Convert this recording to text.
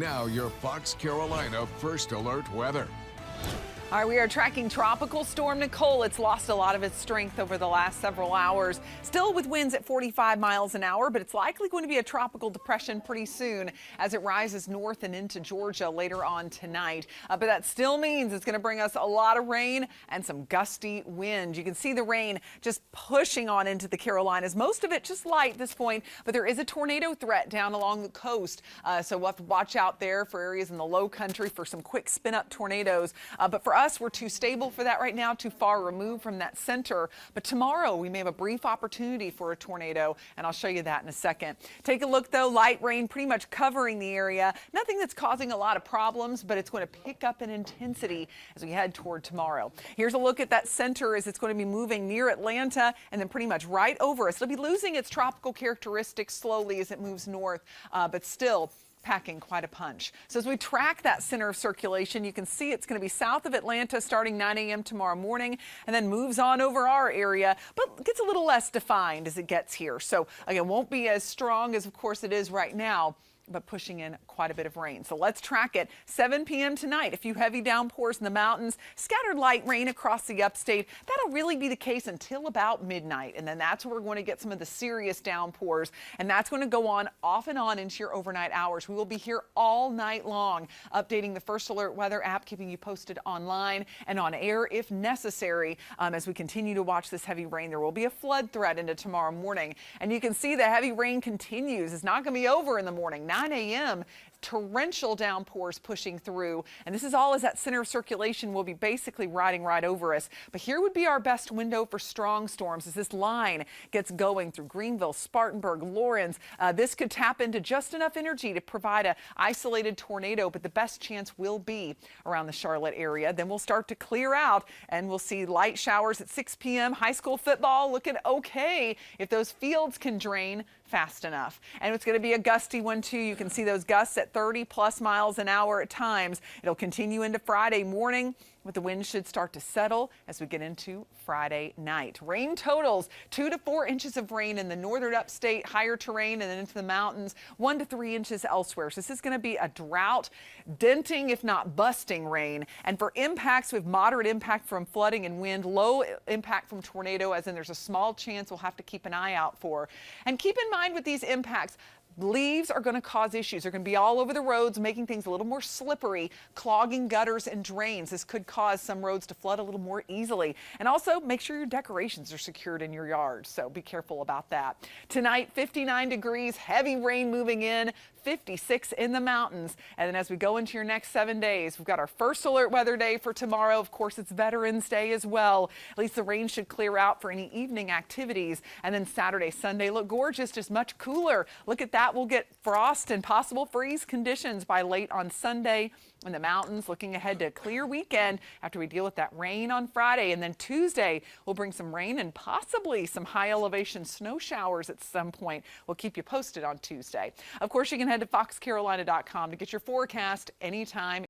Now your Fox Carolina First Alert weather. All right, we are tracking Tropical Storm Nicole. It's lost a lot of its strength over the last several hours. Still with winds at 45 miles an hour, but it's likely going to be a tropical depression pretty soon as it rises north and into Georgia later on tonight. But that still means it's going to bring us a lot of rain and some gusty wind. You can see the rain just pushing on into the Carolinas. Most of it just light at this point, but there is a tornado threat down along the coast. So we'll have to watch out there for areas in the low country for some quick spin-up tornadoes. But for us, we're too stable for that right now, too far removed from that center. But tomorrow we may have a brief opportunity for a tornado, and I'll show you that in a second. Take a look, though. Light rain pretty much covering the area. Nothing that's causing a lot of problems, but it's going to pick up in intensity as we head toward tomorrow. Here's a look at that center as it's going to be moving near Atlanta and then pretty much right over us. It'll be losing its tropical characteristics slowly as it moves north, but still packing quite a punch. So as we track that center of circulation, you can see it's going to be south of Atlanta starting 9 a.m. tomorrow morning and then moves on over our area, but gets a little less defined as it gets here. So again, won't be as strong as of course it is right now, but pushing in quite a bit of rain. So let's track it. 7 p.m. tonight, a few heavy downpours in the mountains, scattered light rain across the upstate. That'll really be the case until about midnight. And then that's where we're going to get some of the serious downpours. And that's going to go on off and on into your overnight hours. We will be here all night long, updating the First Alert weather app, keeping you posted online and on air if necessary. As we continue to watch this heavy rain, there will be a flood threat into tomorrow morning. And you can see the heavy rain continues. It's not going to be over in the morning. 9 a.m. torrential downpours pushing through, and this is all as that center of circulation will be basically riding right over us. But here would be our best window for strong storms as this line gets going through Greenville, Spartanburg, Lawrence. This could tap into just enough energy to provide a isolated tornado, but the best chance will be around the Charlotte area. Then we'll start to clear out and we'll see light showers at 6 p.m. High school football looking okay if those fields can drain fast enough. And it's going to be a gusty one too. You can see those gusts at 30 plus miles an hour at times. It'll continue into Friday morning, but the wind should start to settle as we get into Friday night. Rain totals 2 to 4 inches of rain in the northern upstate, higher terrain, and then into the mountains, 1 to 3 inches elsewhere. So this is going to be a drought, denting, if not busting rain. And for impacts, we have moderate impact from flooding and wind, low impact from tornado, as in there's a small chance we'll have to keep an eye out for. And keep in mind with these impacts, leaves are going to cause issues. They're going to be all over the roads, making things a little more slippery, clogging gutters and drains. This could cause some roads to flood a little more easily. And also make sure your decorations are secured in your yard. So be careful about that. Tonight, 59 degrees, heavy rain moving in, 56 in the mountains. And then as we go into your next 7 days, we've got our First Alert weather day for tomorrow. Of course, it's Veterans Day as well. At least the rain should clear out for any evening activities. And then Saturday, Sunday look gorgeous, just much cooler. Look at that. We'll get frost and possible freeze conditions by late on Sunday in the mountains. Looking ahead to a clear weekend after we deal with that rain on Friday. And then Tuesday will bring some rain and possibly some high elevation snow showers at some point. We'll keep you posted on Tuesday. Of course, you can head to foxcarolina.com to get your forecast anytime.